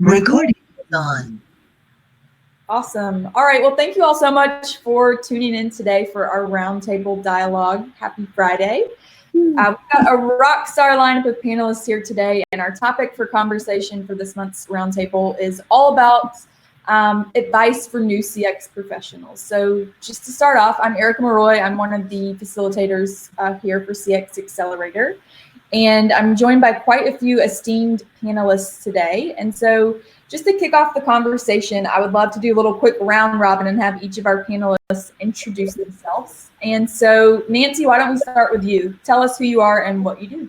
Recording on. Awesome. All right. Well, thank you all so much for tuning in today for our roundtable dialogue. Happy Friday. We've got a rock star lineup of panelists here today, and our topic for conversation for this month's roundtable is all about advice for new CX professionals. So just to start off, I'm Erica Maroy. I'm one of the facilitators here for CX Accelerator, and I'm joined by quite a few esteemed panelists today. And so just to kick off the conversation, I would love to do a little quick round robin and have each of our panelists introduce themselves. And so, Nancy, why don't we start with you? Tell us who you are and what you do.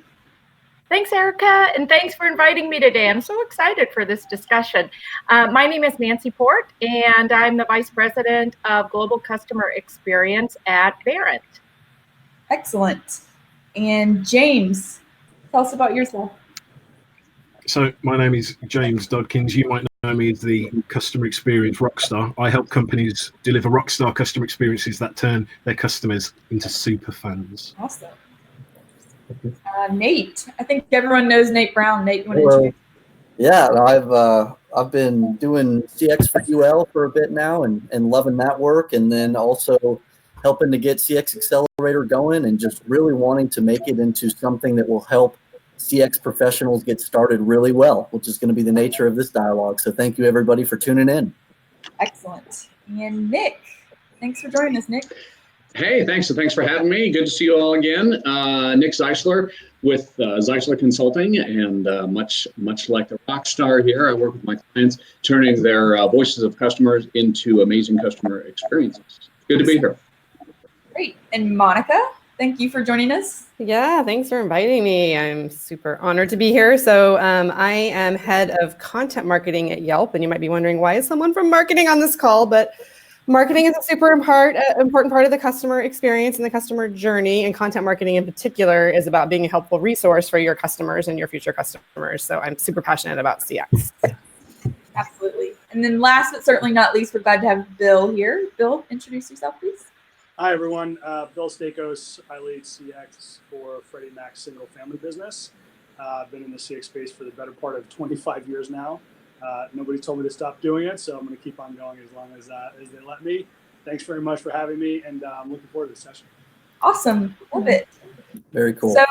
Thanks, Erica, and thanks for inviting me today. I'm so excited for this discussion. My name is Nancy Porte, and I'm the Vice President of Global Customer Experience at Verint. Excellent. And James, tell us about yourself. So my name is James Dodkins. You might know me as the customer experience rockstar. I help companies deliver rockstar customer experiences that turn their customers into super fans. Awesome. Nate, I think everyone knows Nate Brown. Nate, you want to introduce? Yeah, I've been doing CX for UL for a bit now and loving that work, and then also helping to get CX Accelerator going and just really wanting to make it into something that will help CX professionals get started really well, which is going to be the nature of this dialogue. So thank you, everybody, for tuning in. Excellent. And Nick, thanks for joining us, Nick. Hey, thanks for having me. Good to see you all again. Nick Zeisler with Zeisler Consulting, and much like the rock star here, I work with my clients, turning their voices of customers into amazing customer experiences. Good to be here. Great. And Monica, thank you for joining us. Yeah, thanks for inviting me. I'm super honored to be here. So I am head of content marketing at Yelp, and you might be wondering, why is someone from marketing on this call? But marketing is a super important part of the customer experience and the customer journey, and content marketing in particular is about being a helpful resource for your customers and your future customers. So I'm super passionate about CX. Absolutely. And then last but certainly not least, we're glad to have Bill here. Bill, introduce yourself, please. Hi, everyone. Bill Staikos. I lead CX for Freddie Mac's single family business. I've been in the CX space for the better part of 25 years now. Nobody told me to stop doing it, so I'm going to keep on going as long as they let me. Thanks very much for having me, and I'm looking forward to the session. Awesome. Love it. Very cool. So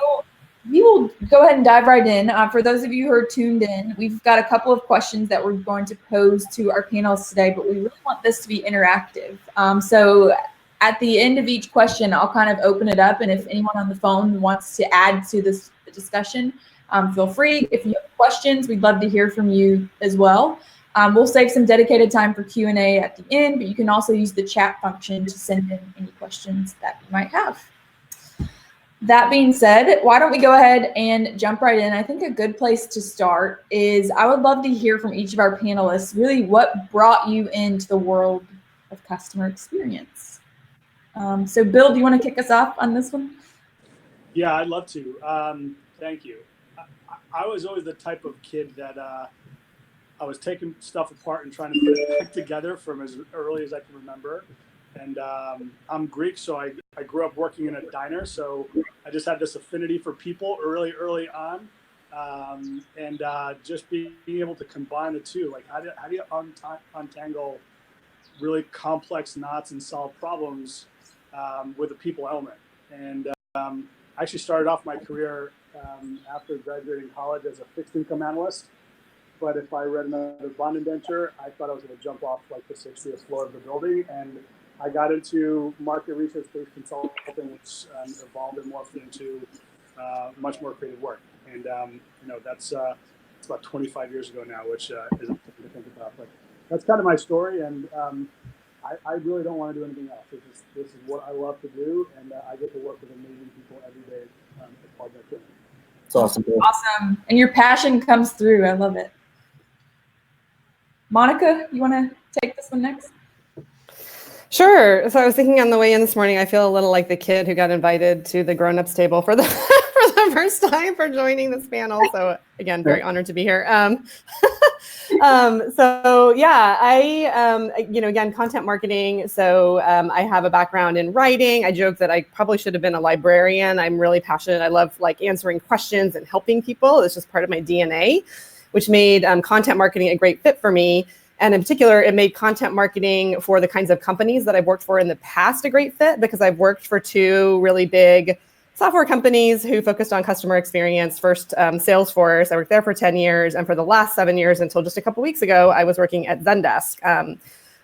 we will go ahead and dive right in. For those of you who are tuned in, we've got a couple of questions that we're going to pose to our panelists today, but we really want this to be interactive. So at the end of each question, I'll kind of open it up, and if anyone on the phone wants to add to this discussion, feel free. If you have questions, we'd love to hear from you as well. We'll save some dedicated time for Q&A at the end, but you can also use the chat function to send in any questions that you might have. That being said, why don't we go ahead and jump right in? I think a good place to start is I would love to hear from each of our panelists, really what brought you into the world of customer experience. So Bill, do you want to kick us off on this one? Yeah, I'd love to. Thank you. I was always the type of kid that I was taking stuff apart and trying to put it back together from as early as I can remember. And I'm Greek, so I grew up working in a diner, so I just had this affinity for people early on. And just being able to combine the two, like how do you untangle really complex knots and solve problems with a people element. And I actually started off my career after graduating college as a fixed income analyst. But if I read another bond indenture, I thought I was going to jump off like the 60th floor of the building. And I got into market research-based consulting, which evolved and morphed into much more creative work. And that's it's about 25 years ago now, which isn't something to think about. But that's kind of my story, and I really don't want to do anything else. This is what I love to do, and I get to work with amazing people every day as part of that journey. It's awesome. Awesome. And your passion comes through. I love it. Monica, you want to take this one next? Sure. So I was thinking on the way in this morning, I feel a little like the kid who got invited to the grown-ups table for the for the first time for joining this panel. So again, very honored to be here. So yeah, I again, content marketing. So I have a background in writing. I joke that I probably should have been a librarian. I'm really passionate. I love like answering questions and helping people. It's just part of my DNA, which made content marketing a great fit for me. And in particular, it made content marketing for the kinds of companies that I've worked for in the past a great fit, because I've worked for 2 really big software companies who focused on customer experience. First, Salesforce, I worked there for 10 years. And for the last 7 years, until just a couple weeks ago, I was working at Zendesk.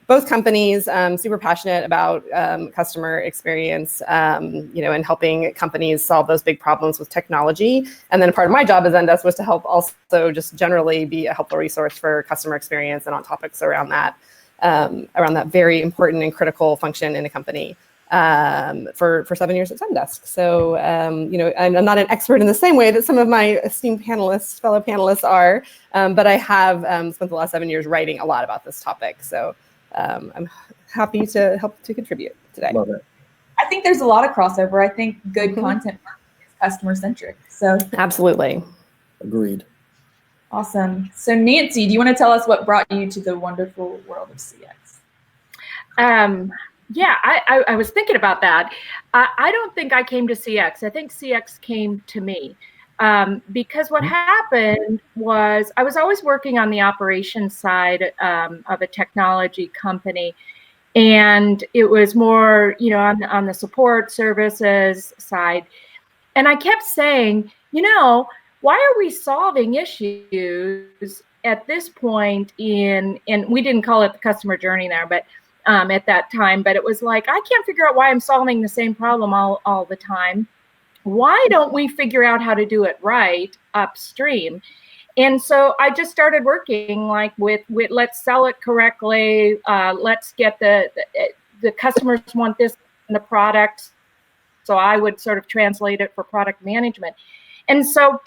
Both companies, super passionate about customer experience, and helping companies solve those big problems with technology. And then part of my job at Zendesk was to help also just generally be a helpful resource for customer experience and on topics around that very important and critical function in a company for 7 years at Zendesk. So, I'm not an expert in the same way that some of my esteemed fellow panelists are, but I have spent the last 7 years writing a lot about this topic. So. I'm happy to help to contribute today. Love it. I think there's a lot of crossover. I think good content is customer centric. So absolutely. Agreed. Awesome. So Nancy, do you want to tell us what brought you to the wonderful world of CX? Yeah, I was thinking about that. I don't think I came to CX. I think CX came to me. Because what happened was I was always working on the operations side of a technology company, and it was more, on the support services side. And I kept saying, why are we solving issues at this point and we didn't call it the customer journey there, but at that time, but it was like, I can't figure out why I'm solving the same problem all the time. Why don't we figure out how to do it right upstream? And so I just started working with let's sell it correctly. Let's get the customers want this in the product. So I would sort of translate it for product management. And so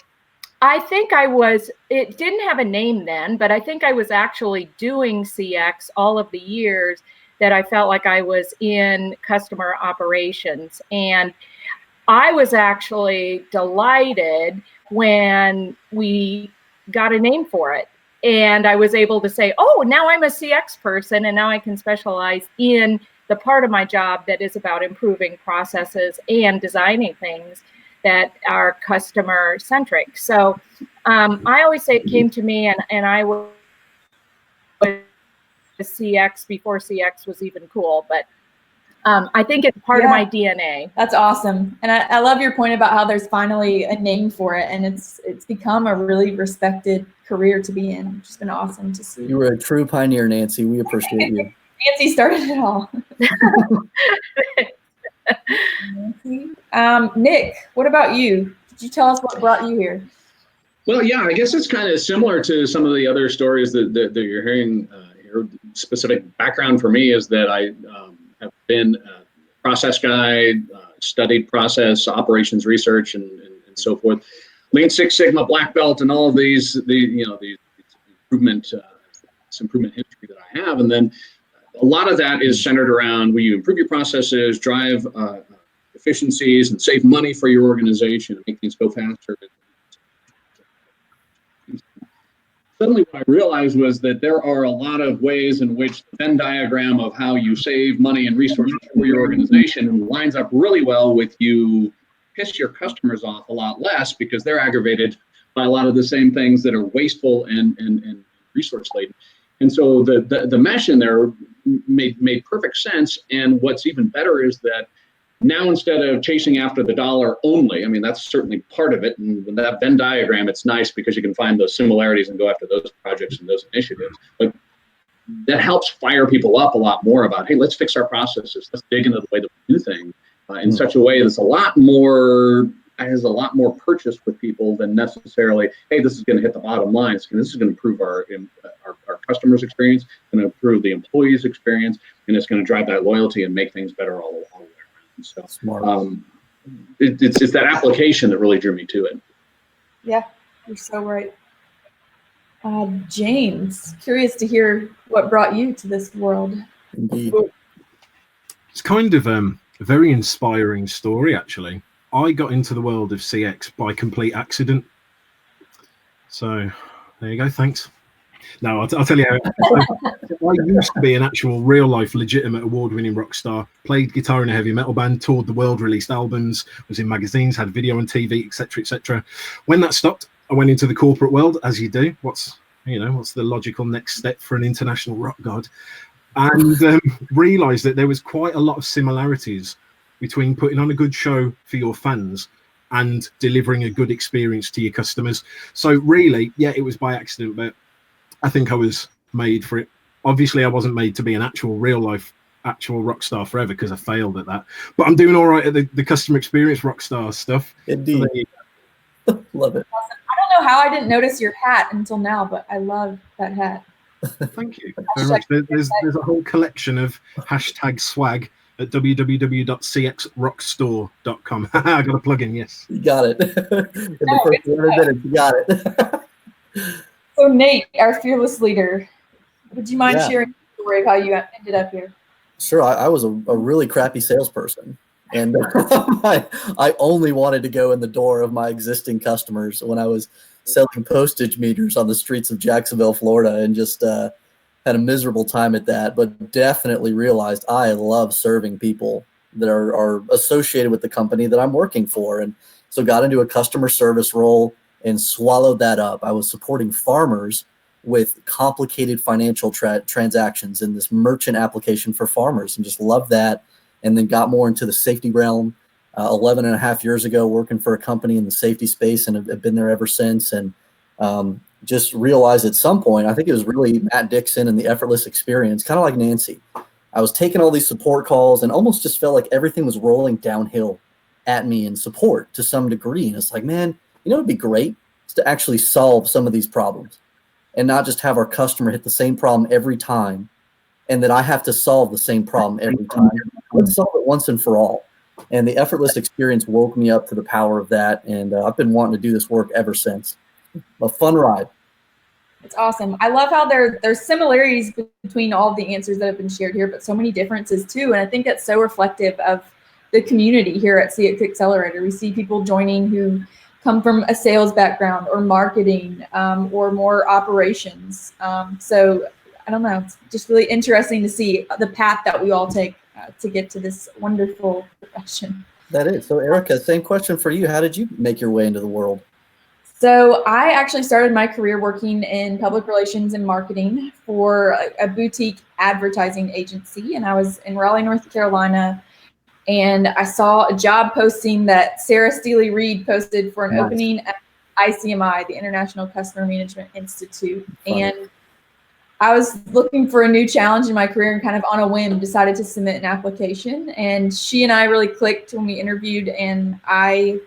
I think it didn't have a name then, but I think I was actually doing CX all of the years that I felt like I was in customer operations. And I was actually delighted when we got a name for it. And I was able to say, oh, now I'm a CX person, and now I can specialize in the part of my job that is about improving processes and designing things that are customer centric. So I always say it came to me, and I was CX before CX was even cool, but I think it's part of my DNA. That's awesome. And I love your point about how there's finally a name for it, and it's become a really respected career to be in, which has been awesome to see. You were a true pioneer, Nancy. We appreciate you. Nancy started it all. Nick, what about you? Could you tell us what brought you here? Well, yeah, I guess it's kind of similar to some of the other stories that you're hearing here. Specific background for me is that I have been a process guy, studied process, operations research, and so forth. Lean Six Sigma, Black Belt, and all of these improvement history that I have. And then a lot of that is centered around will you improve your processes, drive efficiencies, and save money for your organization, and make things go faster. Suddenly what I realized was that there are a lot of ways in which the Venn diagram of how you save money and resources for your organization lines up really well with you piss your customers off a lot less because they're aggravated by a lot of the same things that are wasteful and resource laden. And so the mesh in there made perfect sense. And what's even better is that now, instead of chasing after the dollar only, I mean, that's certainly part of it. And with that Venn diagram, it's nice because you can find those similarities and go after those projects and those initiatives. But that helps fire people up a lot more about, hey, let's fix our processes. Let's dig into the way that we do things in such a way that's has a lot more purchase with people than necessarily, hey, this is going to hit the bottom line. This is going to improve our customers' experience, going to improve the employees' experience, and it's going to drive that loyalty and make things better all the way around. So it's that application that really drew me to it. Yeah, you're so right. James, curious to hear what brought you to this world. Indeed. It's kind of a very inspiring story, actually. I got into the world of CX by complete accident. So there you go. Thanks. No, I'll tell you how. I used to be an actual real-life, legitimate, award-winning rock star. Played guitar in a heavy metal band, toured the world, released albums, was in magazines, had video and TV, etc., etc. When that stopped, I went into the corporate world, as you do. What's the logical next step for an international rock god? And realized that there was quite a lot of similarities between putting on a good show for your fans and delivering a good experience to your customers. So really, yeah, it was by accident, but I think I was made for it. Obviously, I wasn't made to be an actual rock star forever, because I failed at that. But I'm doing all right at the customer experience rock star stuff. Indeed. So Love it. I don't know how I didn't notice your hat until now, but I love that hat. Thank you very much. There's a whole collection of hashtag swag at www.cxrockstore.com. I got a plug-in, yes. You got it. In the first 100 minutes, you got it. So Nate, our fearless leader, would you mind Yeah. sharing the story of how you ended up here? Sure. I was a really crappy salesperson. And I only wanted to go in the door of my existing customers when I was selling postage meters on the streets of Jacksonville, Florida, and just had a miserable time at that. But definitely realized I love serving people that are associated with the company that I'm working for. And so got into a customer service role and swallowed that up. I was supporting farmers with complicated financial transactions in this merchant application for farmers, and just loved that. And then got more into the safety realm 11 and a half years ago, working for a company in the safety space, and have been there ever since. And just realized at some point, I think it was really Matt Dixon and the effortless experience, kind of like Nancy. I was taking all these support calls and almost just felt like everything was rolling downhill at me in support to some degree. And it's like, man, it'd be great to actually solve some of these problems and not just have our customer hit the same problem every time, and that I have to solve the same problem every time. Let's solve it once and for all. And the effortless experience woke me up to the power of that. And I've been wanting to do this work ever since. A fun ride. It's awesome. I love how there's similarities between all of the answers that have been shared here, but so many differences too. And I think that's so reflective of the community here at CX Accelerator. We see people joining who come from a sales background or marketing or more operations. So I don't know, it's just really interesting to see the path that we all take to get to this wonderful profession. That is. So Erica, same question for you. How did you make your way into the world? So I actually started my career working in public relations and marketing for a boutique advertising agency. And I was in Raleigh, North Carolina. And I saw a job posting that Sarah Steely Reed posted for an Nice. opening at ICMI, the International Customer Management Institute. Fun. And I was looking for a new challenge in my career and kind of on a whim decided to submit an application. And she and I really clicked when we interviewed, and I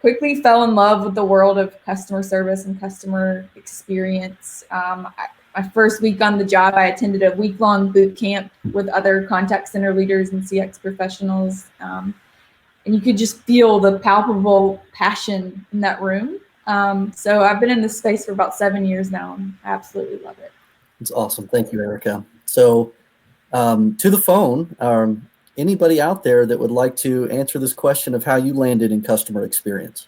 quickly fell in love with the world of customer service and customer experience. My first week on the job, I attended a week-long boot camp with other contact center leaders and CX professionals. And you could just feel the palpable passion in that room. So I've been in this space for about 7 years now, and I absolutely love it. It's awesome. Thank you, Erica. So to the phone, anybody out there that would like to answer this question of how you landed in customer experience?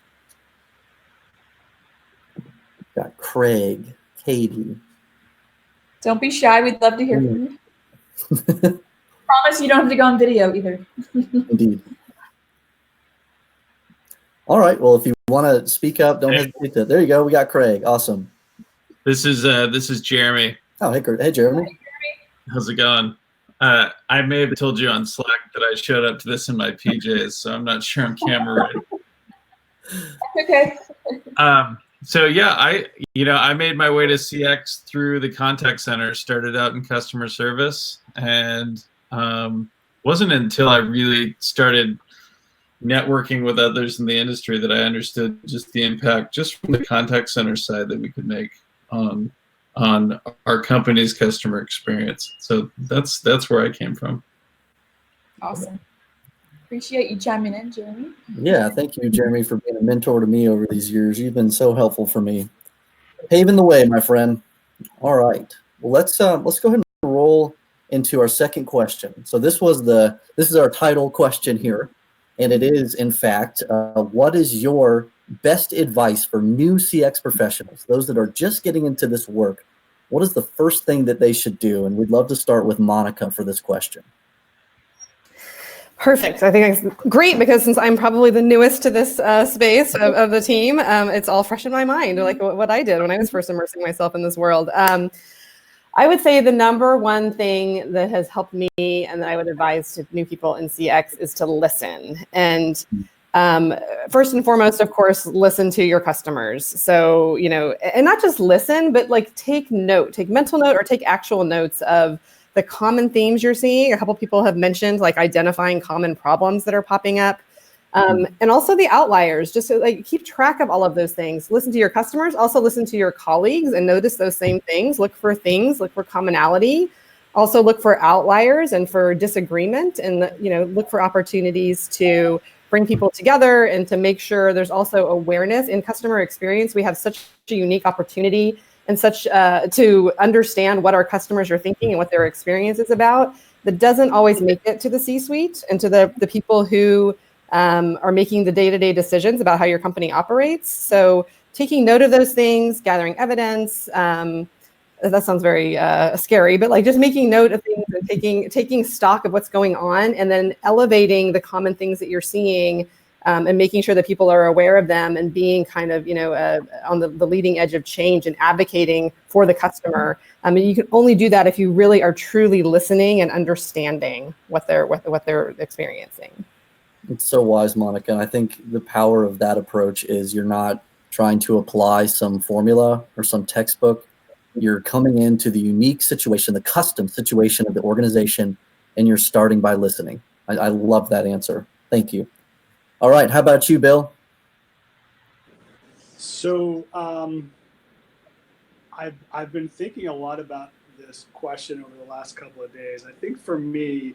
Got Craig, Katie. Don't be shy. We'd love to hear from you. Promise you don't have to go on video either. Indeed. All right. Well, if you want to speak up, don't hesitate to. There you go. We got Craig. Awesome. This is Jeremy. Oh, hey, Jeremy. How's it going? I may have told you on Slack that I showed up to this in my PJs, so I'm not sure I'm camera ready. Okay. So yeah, I made my way to CX through the contact center. Started out in customer service, and wasn't until I really started networking with others in the industry that I understood just the impact, just from the contact center side, that we could make on our company's customer experience. So that's where I came from. Awesome. Appreciate you chiming in, Jeremy. Yeah, thank you, Jeremy, for being a mentor to me over these years. You've been so helpful for me. Paving the way, my friend. All right. Well, let's go ahead and roll into our second question. So this is our title question here, and it is, in fact, what is your best advice for new CX professionals, those that are just getting into this work? What is the first thing that they should do? And we'd love to start with Monica for this question. Perfect. I think it's great because since I'm probably the newest to this space of the team, it's all fresh in my mind, like what I did when I was first immersing myself in this world. I would say the number one thing that has helped me and that I would advise to new people in CX is to listen. And first and foremost, of course, listen to your customers. So, and not just listen, but like take mental note or take actual notes of the common themes you're seeing. A couple people have mentioned like identifying common problems that are popping up. And also the outliers, just to like keep track of all of those things. Listen to your customers, also listen to your colleagues and notice those same things. Look for commonality. Also look for outliers and for disagreement, and look for opportunities to bring people together and to make sure there's also awareness in customer experience. We have such a unique opportunity and such to understand what our customers are thinking and what their experience is about. That doesn't always make it to the C-suite and to the people who are making the day-to-day decisions about how your company operates. So taking note of those things, gathering evidence, that sounds very scary, but like just making note of things and taking stock of what's going on, and then elevating the common things that you're seeing, and making sure that people are aware of them, and being kind of on the leading edge of change and advocating for the customer. I mean, you can only do that if you really are truly listening and understanding what they're experiencing. It's so wise, Monica. And I think the power of that approach is you're not trying to apply some formula or some textbook. You're coming into the unique situation, the custom situation of the organization, and you're starting by listening. I love that answer. Thank you. All right. How about you, Bill? So I've been thinking a lot about this question over the last couple of days. I think for me,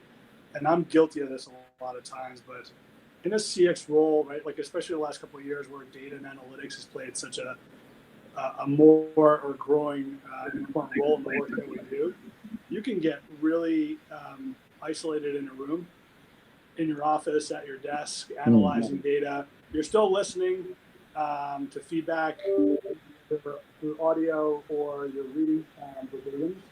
and I'm guilty of this a lot of times, but in a CX role, right, like especially the last couple of years where data and analytics has played such a more or growing important role in the work that we do, you can get really isolated in a room, in your office, at your desk, analyzing data. You're still listening to feedback through audio, or you're reading verbatim.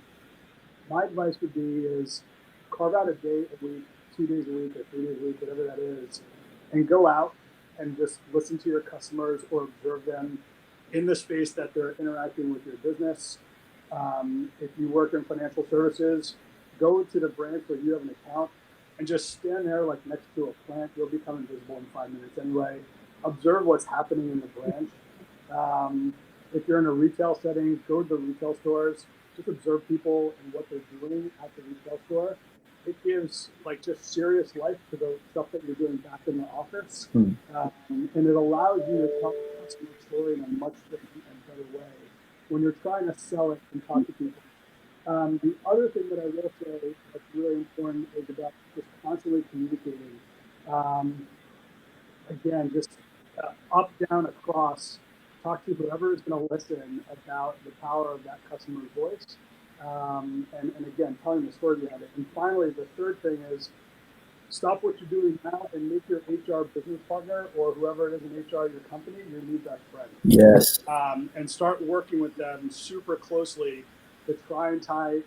My advice would be is carve out a day a week, 2 days a week, or 3 days a week, whatever that is, and go out and just listen to your customers or observe them in the space that they're interacting with your business. If you work in financial services, go to the branch where you have an account and just stand there like next to a plant. You'll become invisible in 5 minutes anyway. Observe what's happening in the branch. If you're in a retail setting, go to the retail stores. Just observe people and what they're doing at the retail store. It gives like just serious life to the stuff that you're doing back in the office. And it allows you to tell the customer story in a much different and better way when you're trying to sell it and talk to people. The other thing that I will say that's really important is about just constantly communicating. Again, just up, down, across, talk to whoever is going to listen about the power of that customer's voice. And again, telling the story behind it. And finally, the third thing is stop what you're doing now and make your HR business partner or whoever it is in HR, your company, your new best friend. Yes. And start working with them super closely to try and tie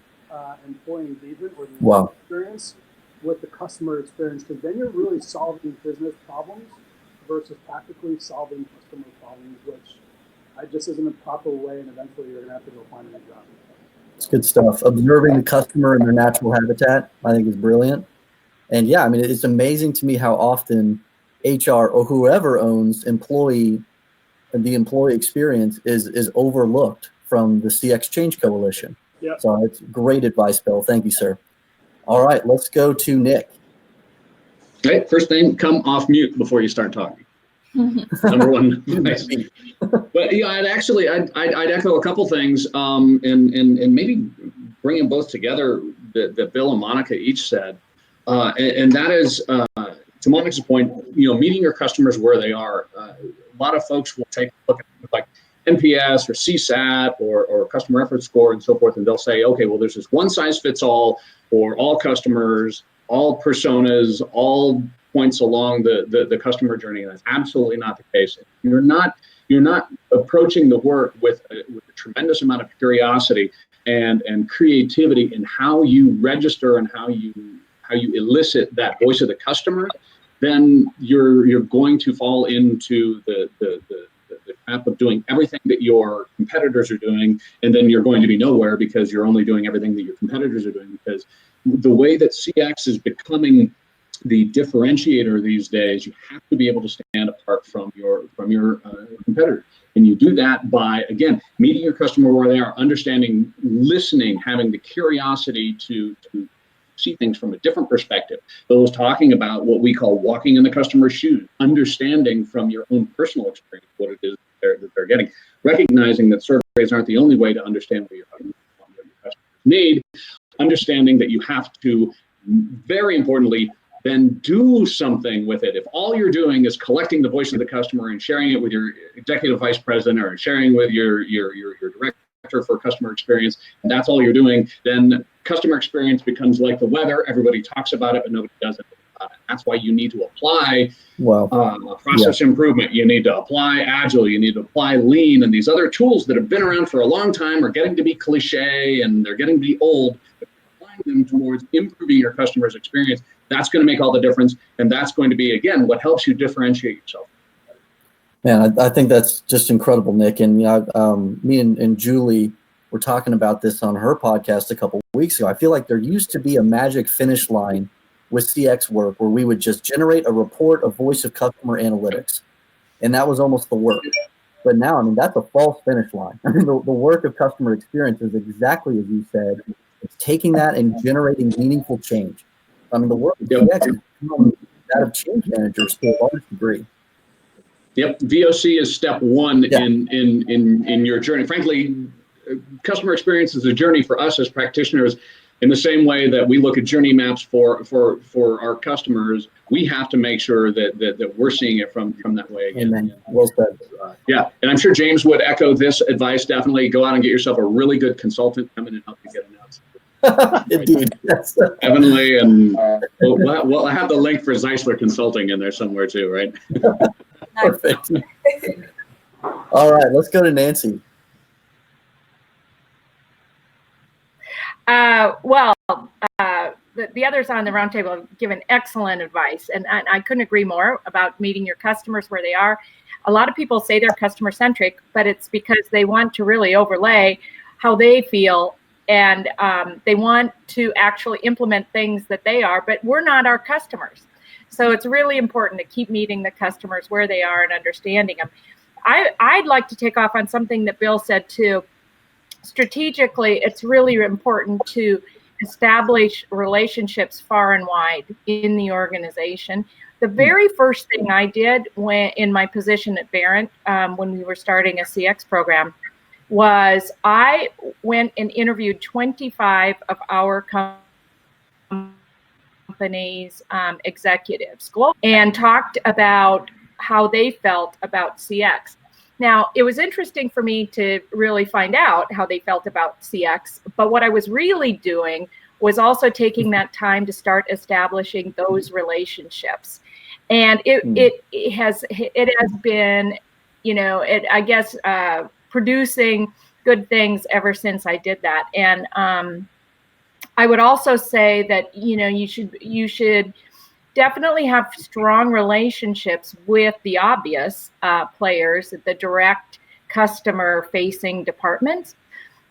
employee engagement or the experience with the customer experience, because then you're really solving business problems versus practically solving customer problems, which just isn't a proper way, and eventually you're going to have to go find a new job. It's good stuff. Observing the customer in their natural habitat, I think, is brilliant. And yeah, I mean, it's amazing to me how often HR or whoever owns the employee experience is overlooked from the CX Change Coalition. Yep. So it's great advice, Bill. Thank you, sir. All right, let's go to Nick. Okay, first thing, come off mute before you start talking. Number one. Nice. But yeah, I'd echo a couple things, and maybe bring them both together that Bill and Monica each said, and that is to Monica's point, meeting your customers where they are. A lot of folks will take a look at things like NPS or CSAT or customer effort score and so forth, and they'll say, okay, well, there's this one size fits all for all customers, all personas, all points along the customer journey. And that's absolutely not the case. You're not approaching the work with a tremendous amount of curiosity and creativity in how you register and how elicit that voice of the customer, then you're going to fall into the trap of doing everything that your competitors are doing, and then you're going to be nowhere because you're only doing everything that your competitors are doing. Because the way that CX is becoming the differentiator these days, you have to be able to stand apart from your competitor. And you do that by, again, meeting your customer where they are, understanding, listening, having the curiosity to see things from a different perspective. Those talking about what we call walking in the customer's shoes, understanding from your own personal experience what it is that they're getting, recognizing that surveys aren't the only way to understand what your customers need, understanding that you have to, very importantly, then do something with it. If all you're doing is collecting the voice of the customer and sharing it with your executive vice president or sharing with your director for customer experience, and that's all you're doing, then customer experience becomes like the weather. Everybody talks about it, but nobody does anything about it. That's why you need to apply process improvement. You need to apply Agile. You need to apply Lean, and these other tools that have been around for a long time are getting to be cliche and they're getting to be old. But applying them towards improving your customer's experience, that's going to make all the difference, and that's going to be, again, what helps you differentiate yourself. Man, I think that's just incredible, Nick. And me and Julie were talking about this on her podcast a couple of weeks ago. I feel like there used to be a magic finish line with CX work where we would just generate a report of voice of customer analytics, and that was almost the work. But now, I mean, that's a false finish line. I mean, the work of customer experience is exactly as you said. It's taking that and generating meaningful change. I mean, the work of CX is that of change managers to a large degree. Yep, VOC is step one in your journey. Frankly, customer experience is a journey for us as practitioners. In the same way that we look at journey maps for our customers, we have to make sure that we're seeing it from that way again. Amen. Well said. Yeah, and I'm sure James would echo this advice. Definitely go out and get yourself a really good consultant come in and help you get announced. Indeed. Yes. Definitely, and we'll have the link for Zeisler Consulting in there somewhere too, right? Perfect. All right, let's go to Nancy. The others on the roundtable have given excellent advice, and I couldn't agree more about meeting your customers where they are. A lot of people say they're customer centric, but it's because they want to really overlay how they feel, and they want to actually implement things that they are, but we're not our customers. So it's really important to keep meeting the customers where they are and understanding them. I'd like to take off on something that Bill said too. Strategically, it's really important to establish relationships far and wide in the organization. The very first thing I did when in my position at Barron, when we were starting a CX program, was I went and interviewed 25 of our company's executives and talked about how they felt about CX. Now, it was interesting for me to really find out how they felt about CX, but what I was really doing was also taking that time to start establishing those relationships. And it has been, I guess, producing good things ever since I did that. And I would also say that, you should definitely have strong relationships with the obvious players, the direct customer facing departments.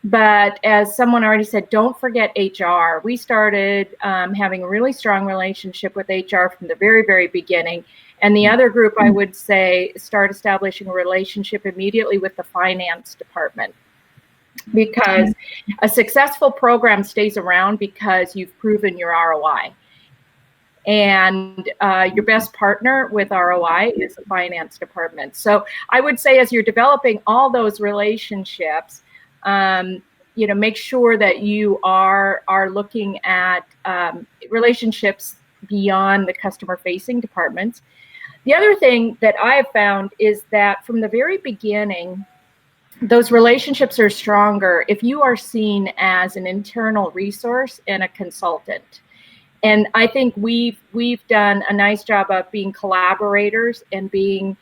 But as someone already said, don't forget HR. We started having a really strong relationship with HR from the very, very beginning. And the other group, I would say, start establishing a relationship immediately with the finance department. Because a successful program stays around because you've proven your ROI. And your best partner with ROI is the finance department. So I would say as you're developing all those relationships, make sure that you are looking at relationships beyond the customer-facing departments. The other thing that I have found is that from the very beginning, those relationships are stronger if you are seen as an internal resource and a consultant. And I think we've done a nice job of being collaborators and being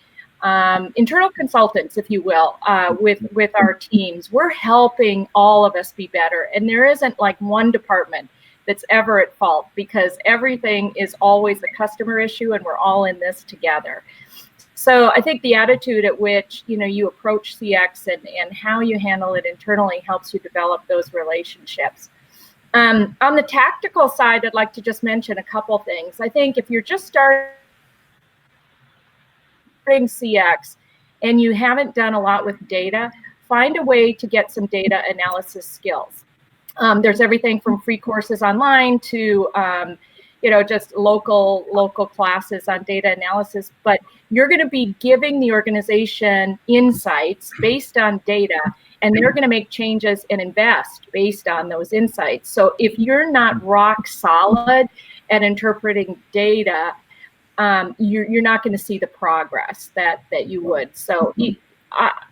internal consultants, if you will, with our teams. We're helping all of us be better. And there isn't like one department that's ever at fault, because everything is always a customer issue and we're all in this together. So I think the attitude at which, you approach CX and how you handle it internally helps you develop those relationships. On the tactical side, I'd like to just mention a couple things. I think if you're just starting CX and you haven't done a lot with data, find a way to get some data analysis skills. There's everything from free courses online to just local classes on data analysis, but you're going to be giving the organization insights based on data, and they're going to make changes and invest based on those insights. So if you're not rock solid at interpreting data, you're not going to see the progress that you would. So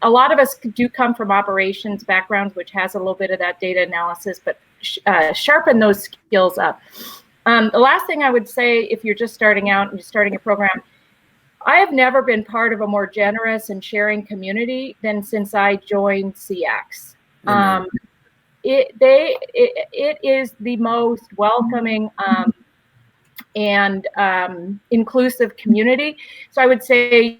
a lot of us do come from operations backgrounds, which has a little bit of that data analysis, but sharpen those skills up. The last thing I would say, if you're just starting out and you're starting a program, I have never been part of a more generous and sharing community than since I joined CX. It is the most welcoming and inclusive community. So I would say,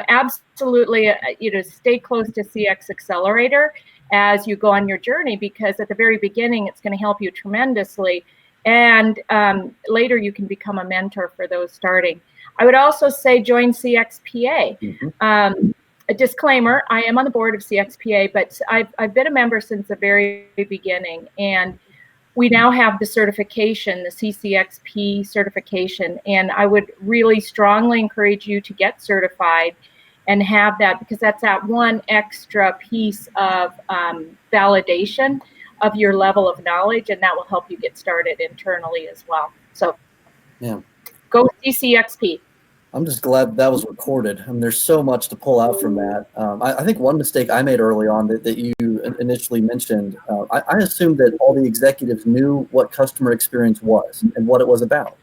absolutely, stay close to CX Accelerator as you go on your journey, because at the very beginning, it's going to help you tremendously. And later you can become a mentor for those starting. I would also say join CXPA. Mm-hmm. A disclaimer, I am on the board of CXPA, but I've been a member since the very beginning. And we now have the certification, the CCXP certification. And I would really strongly encourage you to get certified and have that, because that's that one extra piece of validation of your level of knowledge, and that will help you get started internally as well. So yeah, go CCXP. I'm just glad that was recorded. I mean, there's so much to pull out from that. I think one mistake I made early on that you initially mentioned, I assumed that all the executives knew what customer experience was and what it was about.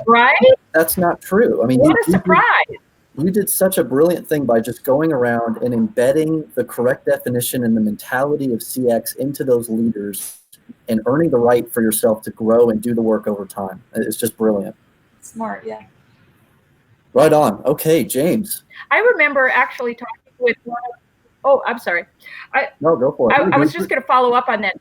Right? That's not true. I mean, what a surprise. You did such a brilliant thing by just going around and embedding the correct definition and the mentality of CX into those leaders and earning the right for yourself to grow and do the work over time. It's just brilliant. Smart, yeah. Right on. Okay, James. I remember actually talking with one of, I'm sorry. No, go for it. I was just going to follow up on that.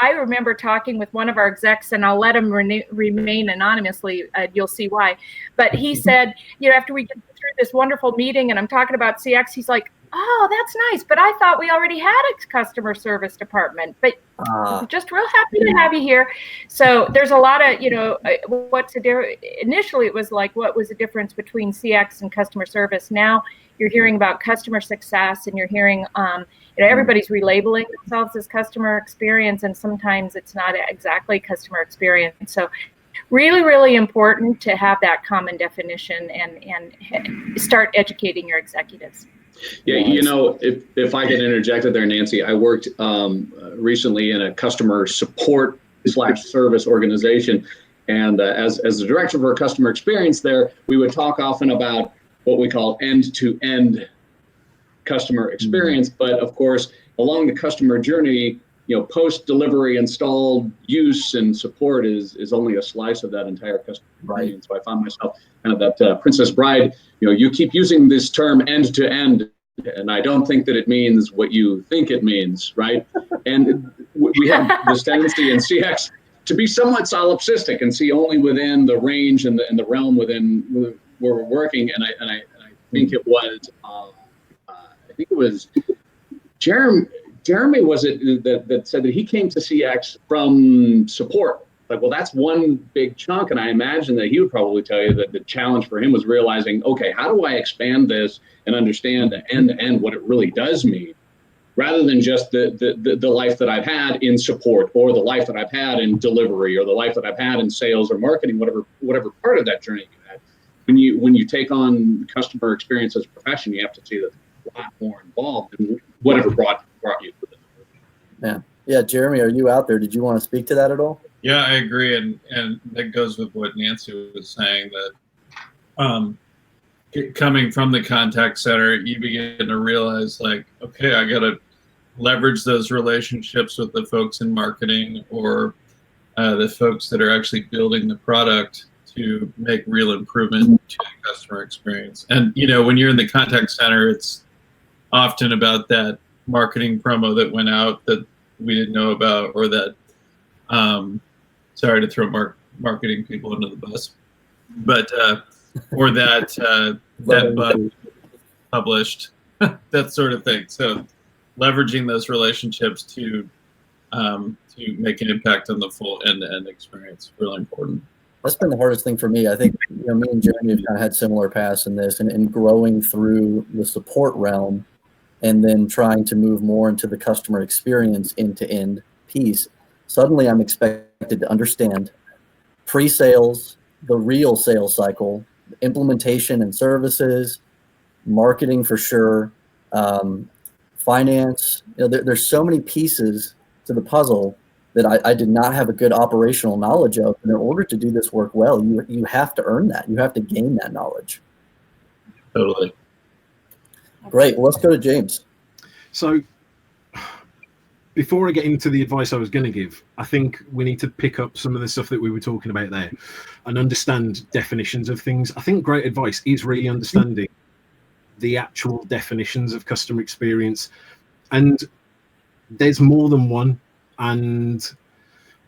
I remember talking with one of our execs, and I'll let him remain anonymously. You'll see why. But he said, after we get through this wonderful meeting and I'm talking about CX, he's like, oh, that's nice. But I thought we already had a customer service department. But just real happy to have you here. So there's a lot of, initially it was like, what was the difference between CX and customer service? Now you're hearing about customer success, and you're hearing, everybody's relabeling themselves as customer experience, and sometimes it's not exactly customer experience. So really, really important to have that common definition and start educating your executives. Yeah, if I can interject there, Nancy, I worked recently in a customer support / service organization. And as the director for customer experience there, we would talk often about what we call end-to-end customer experience. But of course, along the customer journey, post-delivery installed use and support is only a slice of that entire customer journey. And so I found myself kind of that Princess Bride, you keep using this term end-to-end, and I don't think that it means what you think it means, right? And we have this tendency in CX to be somewhat solipsistic and see only within the range and the realm within where we're working. And I think it was, Jeremy was it that said that he came to CX from support. Like, well, that's one big chunk. And I imagine that he would probably tell you that the challenge for him was realizing, okay, how do I expand this and understand the end-to-end what it really does mean, rather than just the life that I've had in support, or the life that I've had in delivery, or the life that I've had in sales or marketing, whatever part of that journey you had. When you take on customer experience as a profession, you have to see that there's a lot more involved in whatever brought you to this. Yeah, Jeremy, are you out there? Did you want to speak to that at all? Yeah, I agree, and that goes with what Nancy was saying, that coming from the contact center, you begin to realize, like, okay, I got to leverage those relationships with the folks in marketing or the folks that are actually building the product to make real improvement to the customer experience. And when you're in the contact center, it's often about that marketing promo that went out that we didn't know about, or that sorry to throw marketing people under the bus, but or that that bug published, that sort of thing. So leveraging those relationships to make an impact on the full end-to-end experience, really important. That's been the hardest thing for me. I think me and Jeremy have kind of had similar paths in this, and growing through the support realm, and then trying to move more into the customer experience end-to-end piece. Suddenly, I'm expected to understand pre-sales, the real sales cycle, implementation and services, marketing for sure, finance. There's so many pieces to the puzzle that I did not have a good operational knowledge of. And in order to do this work well, you have to earn that. You have to gain that knowledge. Totally. Great. Well, let's go to James. So before I get into the advice I was going to give, I think we need to pick up some of the stuff that we were talking about there and understand definitions of things. I think great advice is really understanding the actual definitions of customer experience. And there's more than one, and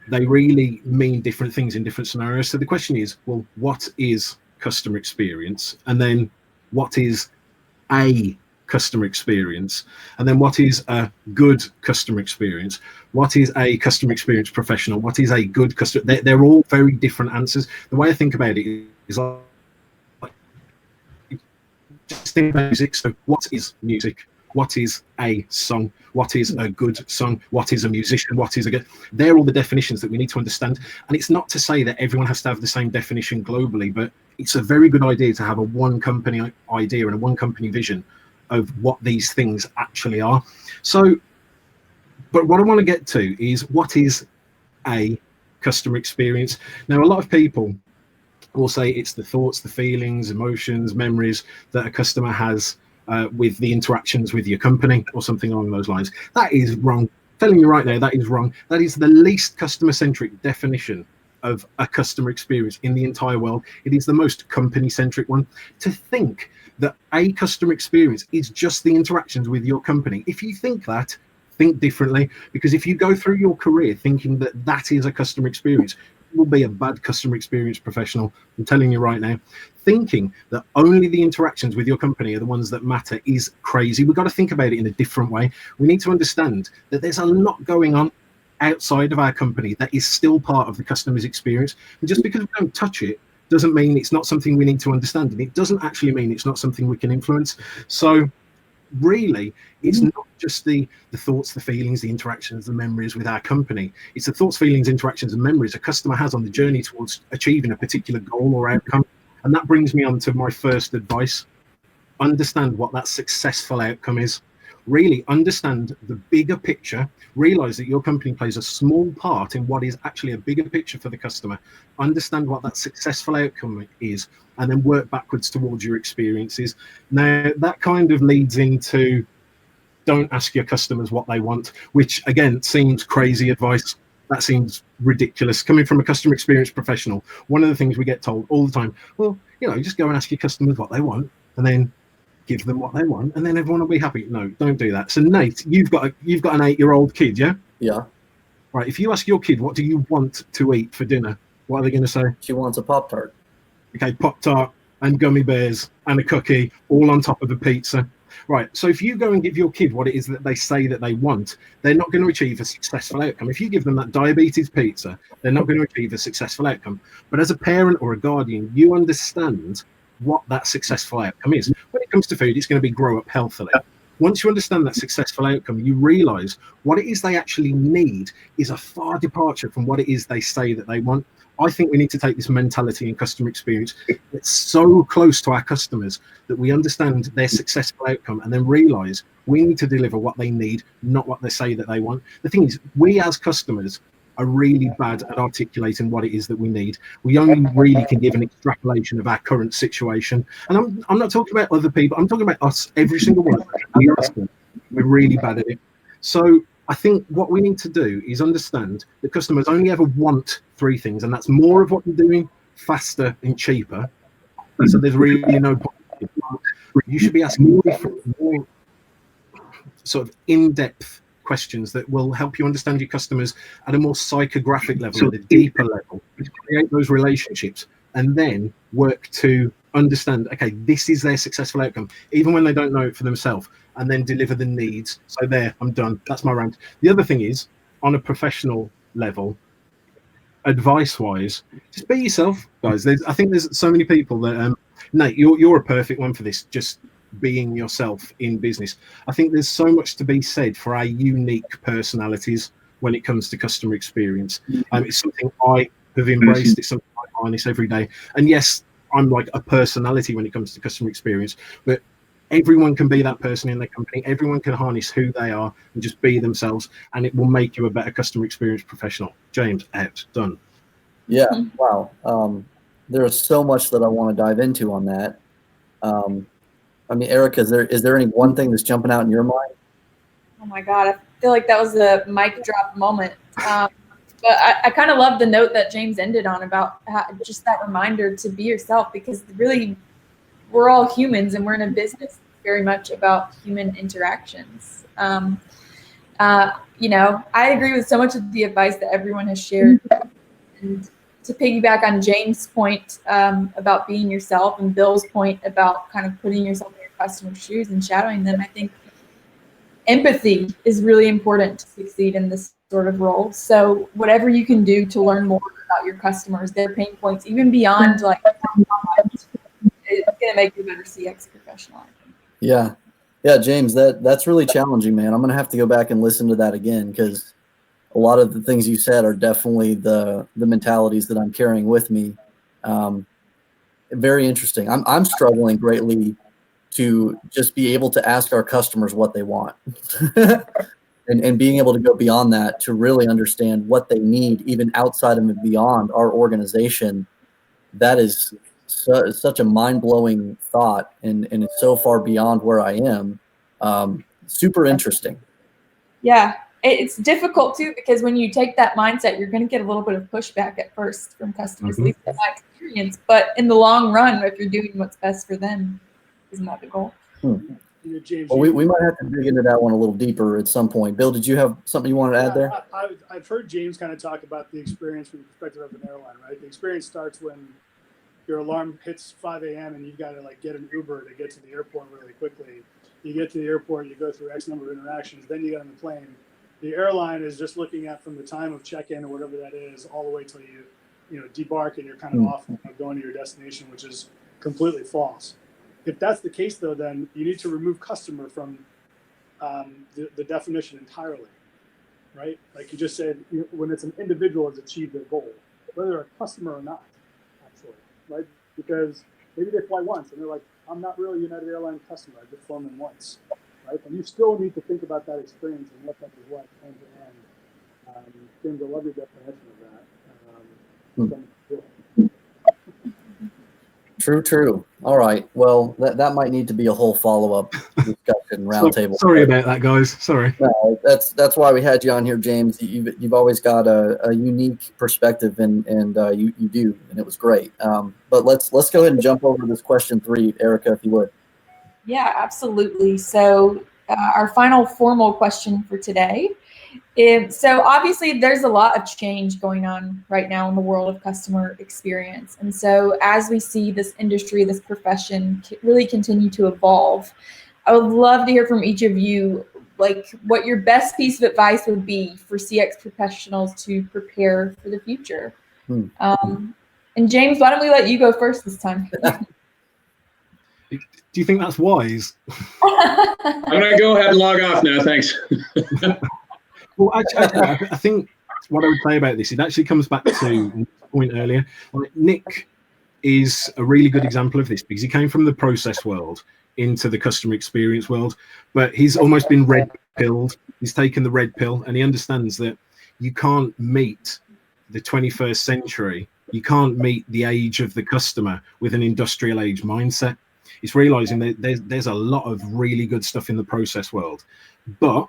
they really mean different things in different scenarios. So the question is, well, what is customer experience? And then what is a customer experience? And then what is a good customer experience? What is a customer experience professional? What is a good customer? They're all very different answers. The way I think about it is like, just think about music. So what is music? What is a song? What is a good song? What is a musician? What is a good? They're all the definitions that we need to understand. And it's not to say that everyone has to have the same definition globally, but it's a very good idea to have a one company idea and a one company vision of what these things actually are. So, but what I want to get to is, what is a customer experience? Now, a lot of people will say it's the thoughts, the feelings, emotions, memories that a customer has with the interactions with your company or something along those lines. That is wrong. I'm telling you right now, that is wrong. That is the least customer-centric definition of a customer experience in the entire world. It is the most company-centric one. To think that a customer experience is just the interactions with your company, if you think that, think differently, because if you go through your career thinking that that is a customer experience, you will be a bad customer experience professional. I'm telling you right now. Thinking that only the interactions with your company are the ones that matter is crazy. We've got to think about it in a different way. We need to understand that there's a lot going on outside of our company that is still part of the customer's experience. And just because we don't touch it doesn't mean it's not something we need to understand. And it doesn't actually mean it's not something we can influence. So really, it's not just the thoughts, the feelings, the interactions, the memories with our company. It's the thoughts, feelings, interactions, and memories a customer has on the journey towards achieving a particular goal or outcome. And that brings me on to my first advice. Understand what that successful outcome is. Really understand the bigger picture. Realize that your company plays a small part in what is actually a bigger picture for the customer. Understand what that successful outcome is, and then work backwards towards your experiences. Now, that kind of leads into, don't ask your customers what they want, which again seems crazy advice. That seems ridiculous. Coming from a customer experience professional, one of the things we get told all the time, well, just go and ask your customers what they want, and then give them what they want, and then everyone will be happy. No, don't do that. So Nate, you've got an 8-year-old kid, yeah? Yeah. Right. If you ask your kid, what do you want to eat for dinner? What are they going to say? She wants a Pop-Tart. Okay, Pop-Tart and gummy bears and a cookie all on top of a pizza. Right. So if you go and give your kid what it is that they say that they want, they're not going to achieve a successful outcome. If you give them that diabetes pizza, they're not going to achieve a successful outcome. But as a parent or a guardian, you understand what that successful outcome is. When it comes to food, it's going to be grow up healthily. Once you understand that successful outcome, you realize what it is they actually need is a far departure from what it is they say that they want. I think we need to take this mentality in customer experience. It's so close to our customers that we understand their successful outcome and then realize we need to deliver what they need, not what they say that they want. The thing is, we as customers are really bad at articulating what it is that we need. We only really can give an extrapolation of our current situation. And I'm not talking about other people. I'm talking about us, every single one of us. We're really bad at it. So I think what we need to do is understand that customers only ever want 3 things, and that's more of what you're doing faster and cheaper. So there's really no point. You should be asking more different, more sort of in-depth questions that will help you understand your customers at a more psychographic level, at a deeper level, create those relationships, and then work to understand, okay, this is their successful outcome, even when they don't know it for themselves, and then deliver the needs. So there, I'm done. That's my rant. The other thing is, on a professional level, advice-wise, just be yourself, guys. I think there's so many people that, Nate, you're a perfect one for this, just being yourself in business. I think there's so much to be said for our unique personalities when it comes to customer experience. It's something I have embraced. It's something I harness every day. And yes, I'm like a personality when it comes to customer experience, but everyone can be that person in their company. Everyone can harness who they are and just be themselves, and it will make you a better customer experience professional. James, out, done. Yeah, wow. There's so much that I want to dive into on that. I mean, Erica, is there any one thing that's jumping out in your mind? Oh my God, I feel like that was a mic drop moment. But I kind of love the note that James ended on about just that reminder to be yourself, because really we're all humans and we're in a business very much about human interactions. You know, I agree with so much of the advice that everyone has shared. And to piggyback on James' point about being yourself and Bill's point about kind of putting yourself in your customer's shoes and shadowing them, I think empathy is really important to succeed in this sort of role. So whatever you can do to learn more about your customers, their pain points, even beyond like, it's going to make you a better CX professional. Yeah. Yeah, James, that's really challenging, man. I'm going to have to go back and listen to that again, because a lot of the things you said are definitely the mentalities that I'm carrying with me. Very interesting. I'm struggling greatly to just be able to ask our customers what they want and being able to go beyond that to really understand what they need, even outside and beyond our organization. That is such a mind-blowing thought, and it's so far beyond where I am. Super interesting. Yeah, it's difficult too, because when you take that mindset, you're going to get a little bit of pushback at first from customers, at least in my experience. But in the long run, if you're doing what's best for them, isn't that the goal? James, well, we might have to dig into that one a little deeper at some point. Bill, did you have something you wanted to add there? I've heard James kind of talk about the experience from the perspective of an airline, right? The experience starts when your alarm hits 5 a.m. and you've got to like get an Uber to get to the airport really quickly. You get to the airport, you go through X number of interactions, then you get on the plane. The airline is just looking at from the time of check-in or whatever that is, all the way till you debark and you're kind of off going to your destination, which is completely false. If that's the case, though, then you need to remove customer from the definition entirely, right? Like you just said, when it's an individual has achieved their goal, whether they're a customer or not, actually, right? Because maybe they fly once and they're like, I'm not really a United Airlines customer. I just flown them once, right? And you still need to think about that experience and what that is like end to end. James, I love your definition of that. True. All right. Well, that might need to be a whole follow-up discussion roundtable. Sorry about that, guys. Sorry. No, that's why we had you on here, James. You've always got a unique perspective, and you do, and it was great. But let's go ahead and jump over to this question 3, Erica, if you would. Yeah, absolutely. So our final formal question for today. So obviously there's a lot of change going on right now in the world of customer experience. And so as we see this industry, this profession really continue to evolve, I would love to hear from each of you, like what your best piece of advice would be for CX professionals to prepare for the future. And James, why don't we let you go first this time? Do you think that's wise? I'm going to go ahead and log off now. Thanks. Well, actually, I think what I would say about this, it actually comes back to Nick's point earlier. Nick is a really good example of this because he came from the process world into the customer experience world, but he's almost been red-pilled. He's taken the red pill, and he understands that you can't meet the 21st century. You can't meet the age of the customer with an industrial age mindset. It's realizing that there's a lot of really good stuff in the process world, but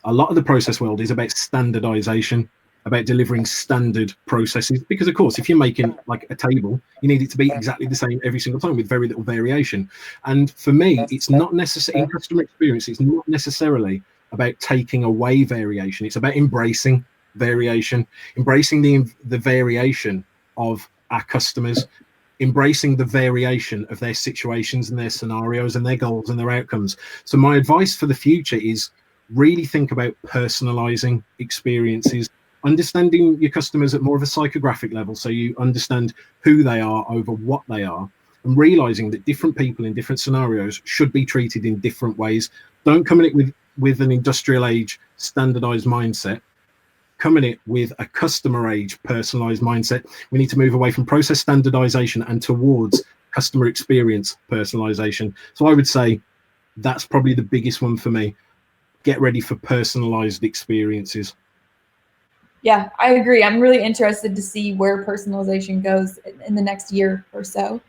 A lot of the process world is about standardization, about delivering standard processes, because of course if you're making like a table, you need it to be exactly the same every single time with very little variation. And for me, it's not necessary in customer experience, it's not necessarily about taking away variation, it's about embracing variation, embracing the variation of our customers, embracing the variation of their situations and their scenarios and their goals and their outcomes. So my advice for the future is really think about personalizing experiences, understanding your customers at more of a psychographic level, so you understand who they are over what they are, and realizing that different people in different scenarios should be treated in different ways. Don't come in it with an industrial age standardized mindset. Come in it with a customer age personalized mindset. We need to move away from process standardization and towards customer experience personalization. So I would say that's probably the biggest one for me. Get ready for personalized experiences. Yeah, I agree. I'm really interested to see where personalization goes in the next year or so.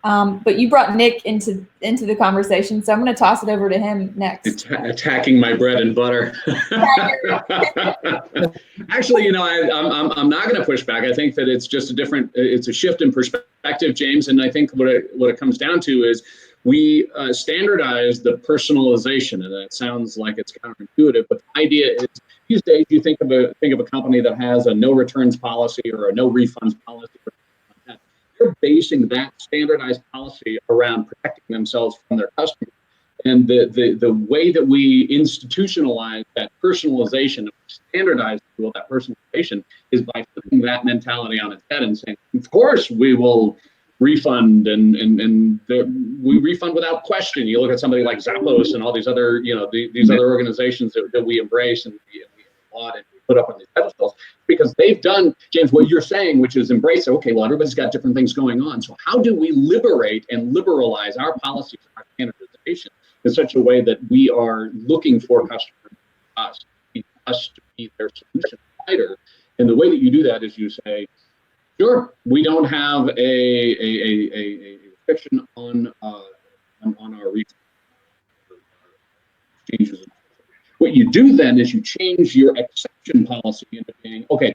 But you brought Nick into the conversation, so I'm going to toss it over to him next. Attacking my bread and butter. Actually, I'm not going to push back. I think that it's just it's a shift in perspective, James. And I think what it comes down to is we standardize the personalization, and that sounds like it's counterintuitive, but the idea is these days you think of a company that has a no returns policy or a no refunds policy. They're basing that standardized policy around protecting themselves from their customers. And the way that we institutionalize that personalization, standardize that personalization, is by flipping that mentality on its head and saying, of course we will refund, and we refund without question. You look at somebody like Zappos and all these other, these other organizations that we embrace and we applaud and we put up on these pedestals, because they've done, James, what you're saying, which is embrace, okay, well, everybody's got different things going on. So how do we liberate and liberalize our policies, our standardization in such a way that we are looking for customers to be their solution provider? And the way that you do that is you say, sure, we don't have a restriction on our exchanges. What you do then is you change your exception policy into being, okay,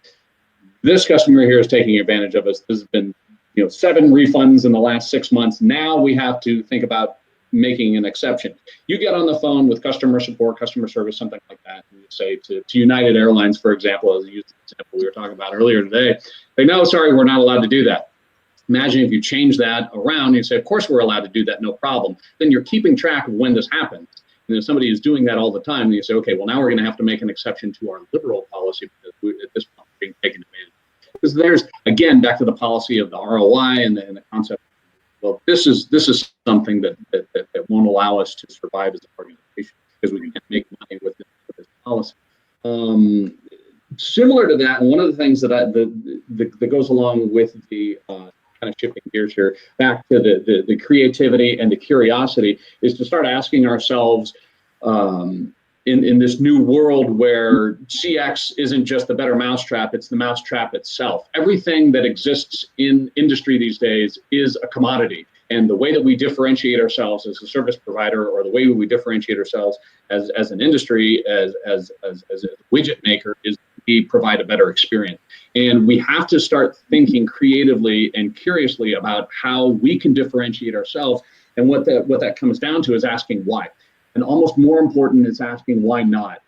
this customer here is taking advantage of us. This has been 7 refunds in the last 6 months. Now we have to think about making an exception. You get on the phone with customer support, customer service, something like that, and you say to United Airlines, for example, as the example we were talking about earlier today, they know, sorry, we're not allowed to do that. Imagine if you change that around, you say, of course we're allowed to do that, no problem. Then you're keeping track of when this happens. And if somebody is doing that all the time, then you say, okay, well, now we're going to have to make an exception to our liberal policy because at this point we're being taken advantage of. Because there's, again, back to the policy of the ROI and the concept. Well, this is something that won't allow us to survive as an organization because we can't make money with this policy. Similar to that, and one of the things that goes along with the kind of shifting gears here back to the creativity and the curiosity is to start asking ourselves in this new world where CX isn't just the better mousetrap, it's the mousetrap itself. Everything that exists in industry these days is a commodity. And the way that we differentiate ourselves as a service provider, or the way we differentiate ourselves as an industry, as a widget maker, is we provide a better experience. And we have to start thinking creatively and curiously about how we can differentiate ourselves. And what that comes down to is asking why. And almost more important is asking why not.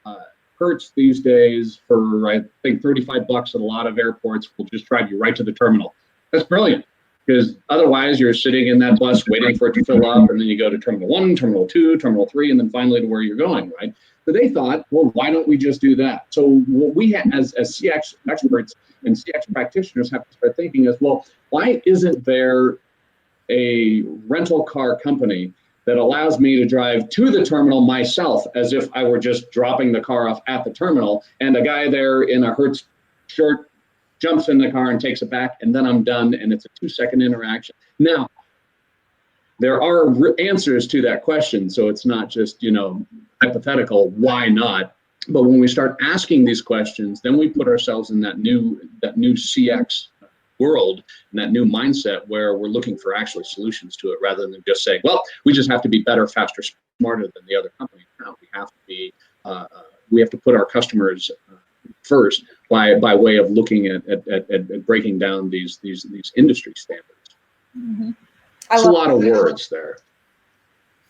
Hertz these days, for I think $35 at a lot of airports, will just drive you right to the terminal. That's brilliant, because otherwise you're sitting in that bus waiting for it to fill up, and then you go to Terminal 1, Terminal 2, Terminal 3, and then finally to where you're going, right? So they thought, well, why don't we just do that? So what we as CX experts and CX practitioners have to start thinking is, well, why isn't there a rental car company that allows me to drive to the terminal myself as if I were just dropping the car off at the terminal, and a guy there in a Hertz shirt jumps in the car and takes it back, and then I'm done, and it's a 2-second interaction. Now, there are answers to that question, so it's not just, hypothetical, why not? But when we start asking these questions, then we put ourselves in that new CX world and that new mindset where we're looking for actual solutions to it, rather than just saying, well, we just have to be better, faster, smarter than the other company. No, we have to be we have to put our customers first by way of looking at breaking down these industry standards. Mm-hmm. It's a lot of words there.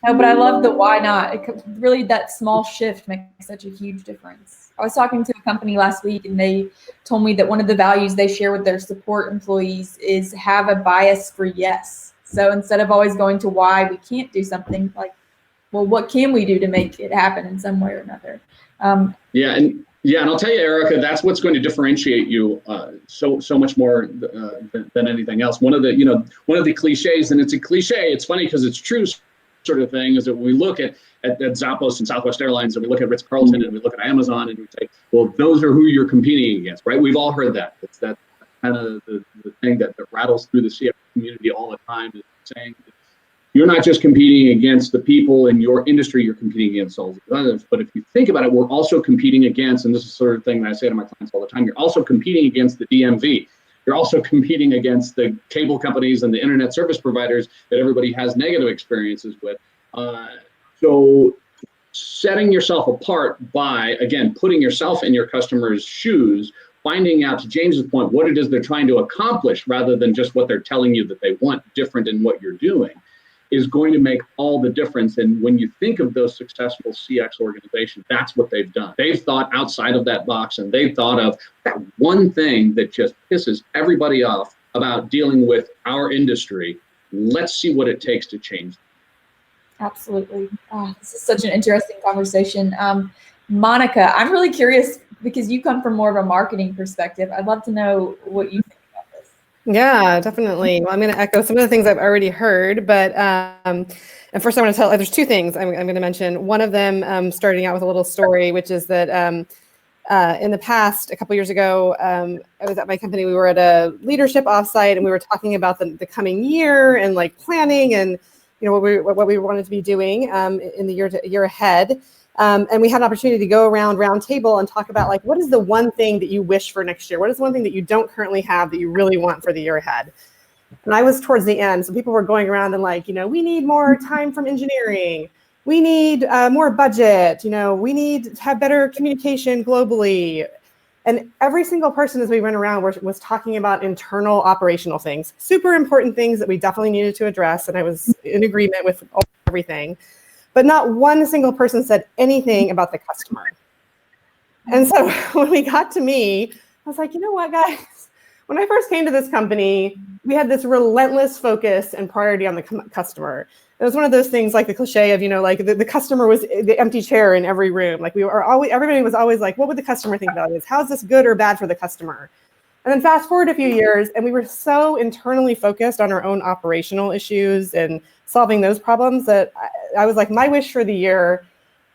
No, but I love the why not. Really, that small shift makes such a huge difference. I was talking to a company last week, and they told me that one of the values they share with their support employees is have a bias for yes. So instead of always going to why we can't do something, like, well, what can we do to make it happen in some way or another? And I'll tell you, Erica, that's what's going to differentiate you so much more than anything else. One of the cliches, and it's a cliche. It's funny because it's true. Sort of thing is that when we look at Zappos and Southwest Airlines, and we look at Ritz-Carlton, and we look at Amazon, and we say, well, those are who you're competing against, right? We've all heard that. It's that kind of the thing that rattles through the CX community all the time, is saying that you're not just competing against the people in your industry, you're competing against all the others. But if you think about it, we're also competing against, and this is the sort of thing that I say to my clients all the time, you're also competing against the DMV. You're also competing against the cable companies and the internet service providers that everybody has negative experiences with. So setting yourself apart by, again, putting yourself in your customer's shoes, finding out, to James's point, what it is they're trying to accomplish rather than just what they're telling you that they want different in what you're doing, is going to make all the difference. And when you think of those successful CX organizations, that's what they've done. They've thought outside of that box, and they've thought of that one thing that just pisses everybody off about dealing with our industry. Let's see what it takes to change. Absolutely. Oh, this is such an interesting conversation. Monica, I'm really curious because you come from more of a marketing perspective. I'd love to know what you think about this. Yeah, definitely. Well, I'm going to echo some of the things I've already heard, but and first I want to tell, there's two things I'm going to mention. One of them, starting out with a little story, which is that in the past, a couple years ago, I was at my company. We were at a leadership offsite, and we were talking about the coming year and like planning and what we wanted to be doing in the year ahead. And we had an opportunity to go around round table and talk about like, what is the one thing that you wish for next year? What is the one thing that you don't currently have that you really want for the year ahead? And I was towards the end. So people were going around and like, we need more time from engineering. We need more budget. We need to have better communication globally. And every single person as we went around was talking about internal operational things, super important things that we definitely needed to address. And I was in agreement with everything. But not one single person said anything about the customer. And so when we got to me, I was like, you know what, guys? When I first came to this company, we had this relentless focus and priority on the customer. It was one of those things like the cliche of, like the customer was the empty chair in every room. Like everybody was always like, what would the customer think about this? How is this good or bad for the customer? And then fast forward a few years, and we were so internally focused on our own operational issues and solving those problems that I was like, my wish for the year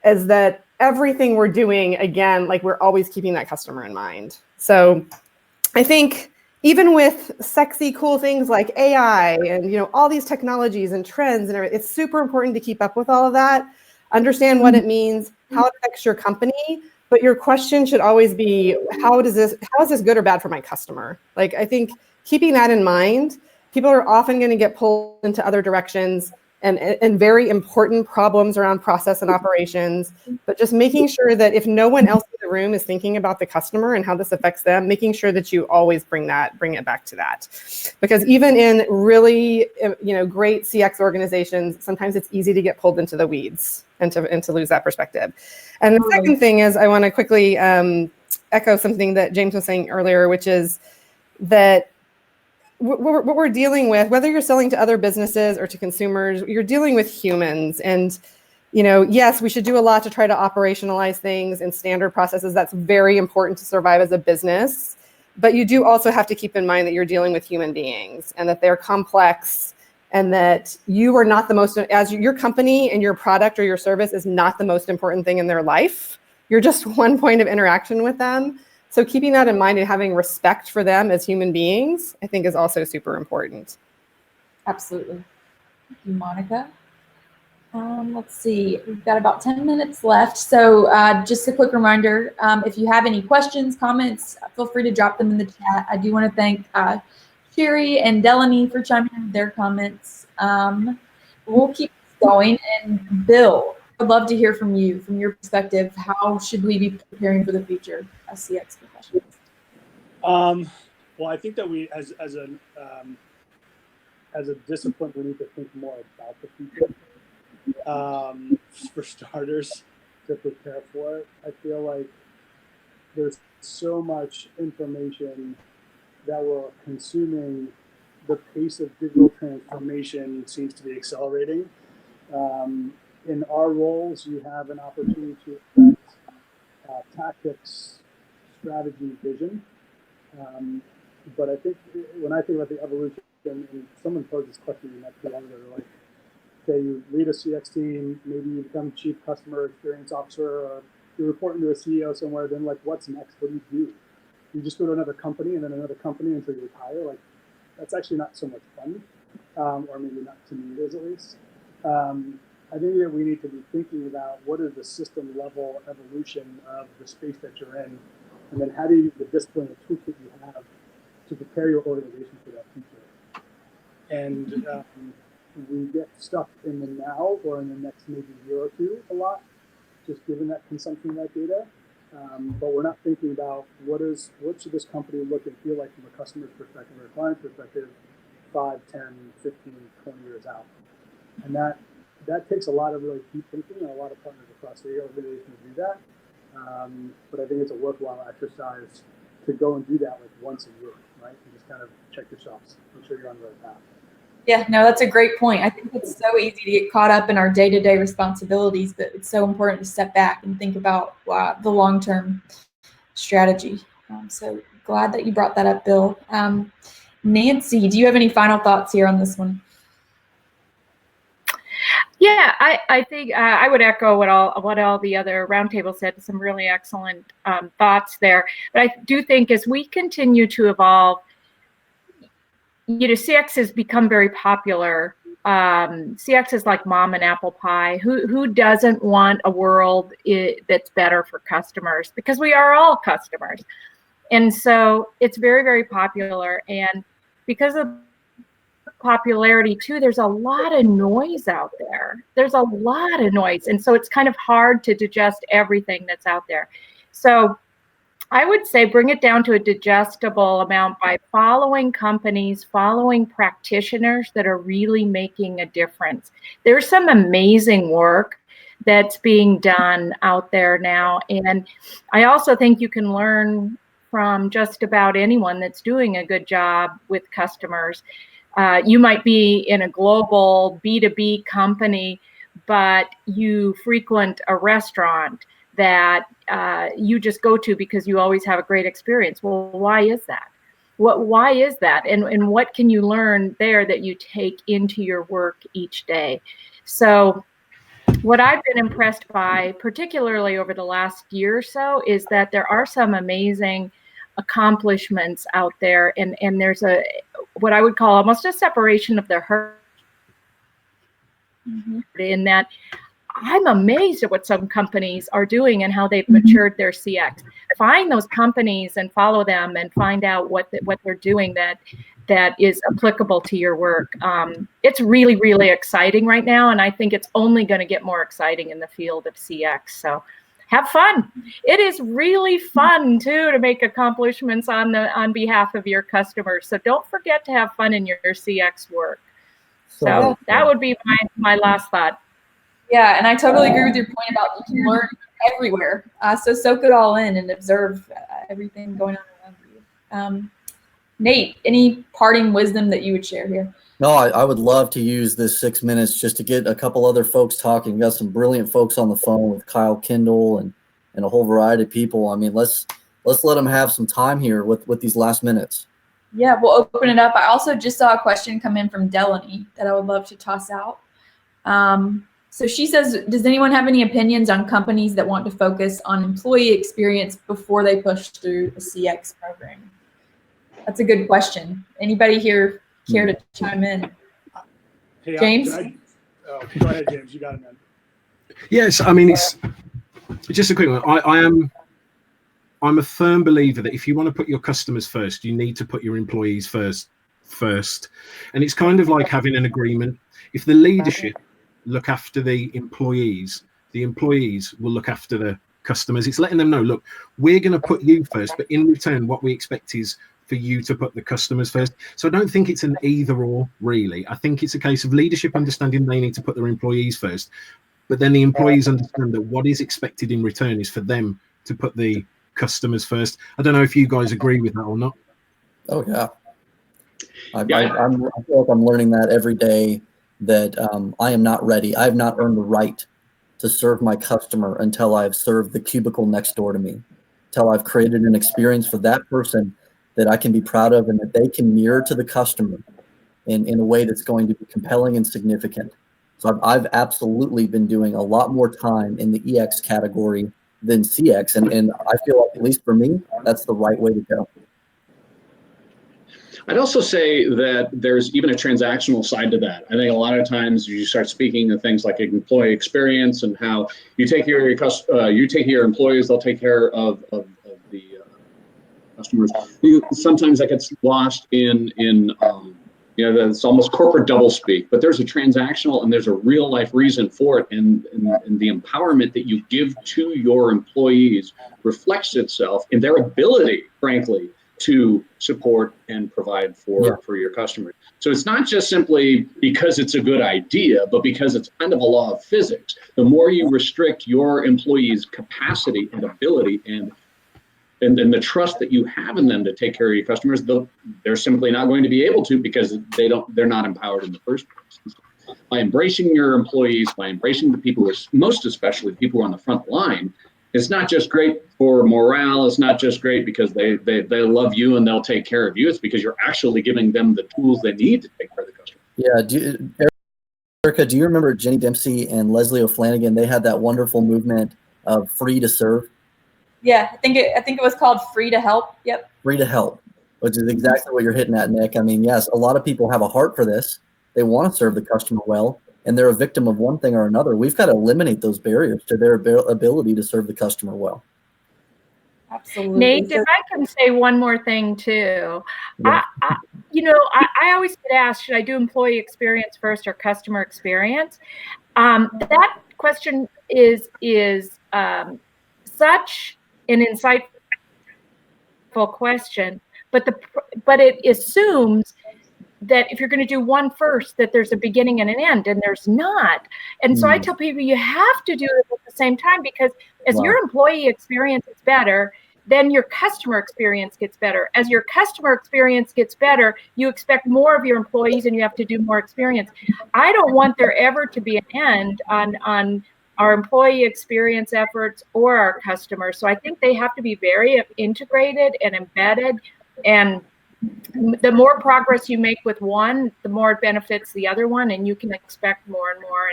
is that everything we're doing, again, like we're always keeping that customer in mind. So I think even with sexy, cool things like AI and all these technologies and trends and everything, it's super important to keep up with all of that, understand what it means, how it affects your company. But your question should always be, how is this good or bad for my customer? Like, I think keeping that in mind, people are often going to get pulled into other directions and very important problems around process and operations, but just making sure that if no one else in the room is thinking about the customer and how this affects them, making sure that you always bring it back to that. Because even in really, great CX organizations, sometimes it's easy to get pulled into the weeds and to lose that perspective. And the second thing is I want to quickly echo something that James was saying earlier, which is that what we're dealing with, whether you're selling to other businesses or to consumers, you're dealing with humans. And, yes, we should do a lot to try to operationalize things and standard processes. That's very important to survive as a business. But you do also have to keep in mind that you're dealing with human beings and that they're complex and that you are not the most, as your company and your product or your service is not the most important thing in their life. You're just one point of interaction with them. So keeping that in mind and having respect for them as human beings, I think is also super important. Absolutely. Thank you, Monica. Let's see, we've got about 10 minutes left. So just a quick reminder, if you have any questions, comments, feel free to drop them in the chat. I do want to thank Sherry and Delaney for chiming in with their comments. We'll keep going. And Bill, would love to hear from you, from your perspective. How should we be preparing for the future as CX professionals? Well, I think that we, as a discipline, we need to think more about the future. For starters, to prepare for it, I feel like there's so much information that we're consuming. The pace of digital transformation seems to be accelerating. In our roles, you have an opportunity to affect tactics, strategy, vision. But I think when I think about the evolution, and someone posed this question not too long ago, like, okay, you lead a CX team, maybe you become chief customer experience officer, or you're reporting to a CEO somewhere, then like, what's next? What do? You just go to another company and then another company until you retire? Like, that's actually not so much fun, or maybe not to me it is at least. I think that we need to be thinking about what is the system level evolution of the space that you're in, and then how do you use the discipline and toolkit you have to prepare your organization for that future. And we get stuck in the now or in the next maybe year or two a lot, just given that consumption of that data. But we're not thinking about what should this company look and feel like from a customer's perspective or a client's perspective 5, 10, 15, 20 years out. And that takes a lot of really deep thinking and a lot of partners across the organization to do that. But I think it's a worthwhile exercise to go and do that like once a year, right? And just kind of check yourselves, make sure you're on the right path. Yeah, no, that's a great point. I think it's so easy to get caught up in our day-to-day responsibilities, but it's so important to step back and think about the long-term strategy. So glad that you brought that up, Bill. Nancy, do you have any final thoughts here on this one? Yeah, I think I would echo what all the other roundtable said. Some really excellent thoughts there. But I do think as we continue to evolve, CX has become very popular. CX is like mom and apple pie. Who doesn't want a world that's better for customers? Because we are all customers. And so it's very, very popular. And because of popularity too, there's a lot of noise out there. There's a lot of noise. And so it's kind of hard to digest everything that's out there. So I would say bring it down to a digestible amount by following companies, following practitioners that are really making a difference. There's some amazing work that's being done out there now. And I also think you can learn from just about anyone that's doing a good job with customers. You might be in a global B2B company, but you frequent a restaurant that you just go to because you always have a great experience. Well, why is that? Why is that? And what can you learn there that you take into your work each day? So what I've been impressed by, particularly over the last year or so, is that there are some amazing accomplishments out there, and there's what I would call almost a separation of the herd, in that I'm amazed at what some companies are doing and how they've matured their CX. Find those companies and follow them and find out what they're doing that is applicable to your work. It's really, really exciting right now, and I think it's only going to get more exciting in the field of CX. So have fun. It is really fun too to make accomplishments on behalf of your customers. So don't forget to have fun in your CX work. So that would be my last thought. Yeah, and I totally agree with your point about you can learn everywhere. So soak it all in and observe everything going on around you. Nate, any parting wisdom that you would share here? No, I would love to use this 6 minutes just to get a couple other folks talking. We've got some brilliant folks on the phone with Kyle Kindle and a whole variety of people. I mean, let's let them have some time here with these last minutes. Yeah, we'll open it up. I also just saw a question come in from Delaney that I would love to toss out. So she says, does anyone have any opinions on companies that want to focus on employee experience before they push through a CX program? That's a good question. Anybody here care to chime in? Hey, James? Go ahead, James. You got it, man. Yes, I mean, it's just a quick one. I'm a firm believer that if you want to put your customers first, you need to put your employees first. And it's kind of like having an agreement. If the leadership look after the employees, the employees will look after the customers. It's letting them know, look, we're going to put you first, but in return, what we expect is for you to put the customers first. So I don't think it's an either or, really. I think it's a case of leadership understanding they need to put their employees first, but then the employees understand that what is expected in return is for them to put the customers first. I don't know if you guys agree with that or not. Oh yeah. I feel like I'm learning that every day, that I am not ready. I have not earned the right to serve my customer until I've served the cubicle next door to me, until I've created an experience for that person that I can be proud of and that they can mirror to the customer in a way that's going to be compelling and significant. So I've absolutely been doing a lot more time in the EX category than CX. And I feel like, at least for me, that's the right way to go. I'd also say that there's even a transactional side to that. I think a lot of times you start speaking of things like employee experience and how you take care of your employees, they'll take care of the customers. Sometimes that gets lost in it's almost corporate doublespeak, but there's a transactional and there's a real life reason for it. And the empowerment that you give to your employees reflects itself in their ability, frankly, to support and provide for your customers. So it's not just simply because it's a good idea, but because it's kind of a law of physics. The more you restrict your employees' capacity and ability and the trust that you have in them to take care of your customers, they're simply not going to be able to, because they're not empowered in the first place. By embracing your employees, by embracing the people, most especially people who are on the front line, it's not just great for morale. It's not just great because they love you and they'll take care of you. It's because you're actually giving them the tools they need to take care of the customer. Yeah. Erica, do you remember Jenny Dempsey and Leslie O'Flanagan? They had that wonderful movement of free to serve. Yeah, I think it was called Free to Help. Yep. Free to help, which is exactly what you're hitting at, Nick. I mean, yes, a lot of people have a heart for this. They want to serve the customer well, and they're a victim of one thing or another. We've got to eliminate those barriers to their ability to serve the customer well. Absolutely. Nate, if I can say one more thing too, yeah. I always get asked, should I do employee experience first or customer experience? That question is such an insightful question, but it assumes that if you're going to do one first, that there's a beginning and an end, and there's not. And so I tell people you have to do it at the same time, because as your employee experience is better, then your customer experience gets better. As your customer experience gets better, you expect more of your employees and you have to do more experience. I don't want there ever to be an end on our employee experience efforts or our customers. So I think they have to be very integrated and embedded, and the more progress you make with one, the more it benefits the other one, and you can expect more and more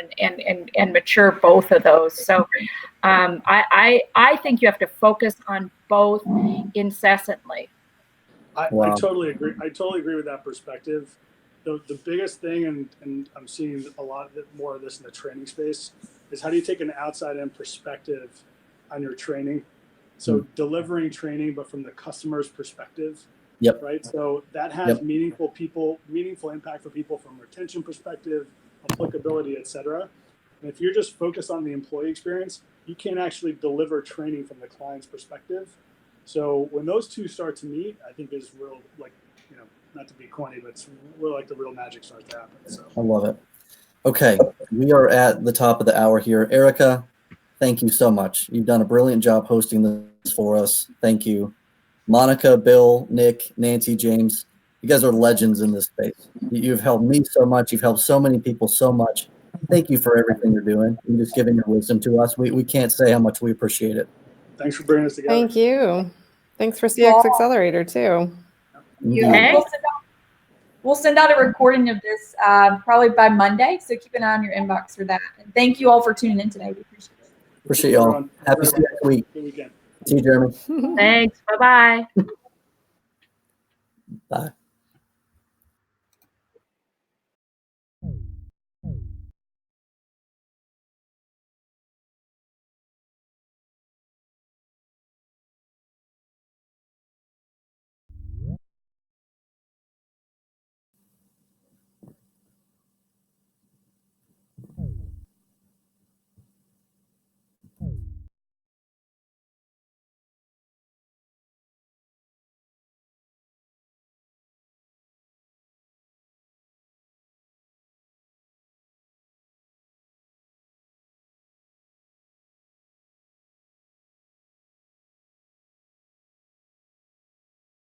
and mature both of those. So I think you have to focus on both incessantly. I totally agree. I totally agree with that perspective. The biggest thing, and I'm seeing a lot more of this in the training space, is how do you take an outside-in perspective on your training? So delivering training, but from the customer's perspective. Yep. Right. So that has meaningful impact for people from retention perspective, applicability, et cetera. And if you're just focused on the employee experience, you can't actually deliver training from the client's perspective. So when those two start to meet, I think is real, not to be corny, but it's where the real magic starts to happen. So I love it. Okay, we are at the top of the hour here. Erica, thank you so much. You've done a brilliant job hosting this for us. Thank you. Monica, Bill, Nick, Nancy, James, you guys are legends in this space. You've helped me so much. You've helped so many people so much. Thank you for everything you're doing and just giving your wisdom to us. We can't say how much we appreciate it. Thanks for bringing us together. Thank you. Thanks for CX Accelerator too. We'll send out a recording of this probably by Monday, so keep an eye on your inbox for that. And thank you all for tuning in today. We appreciate it. Appreciate y'all. Happy CX week. Good weekend. See you, Jeremy. Thanks. Bye-bye. Bye.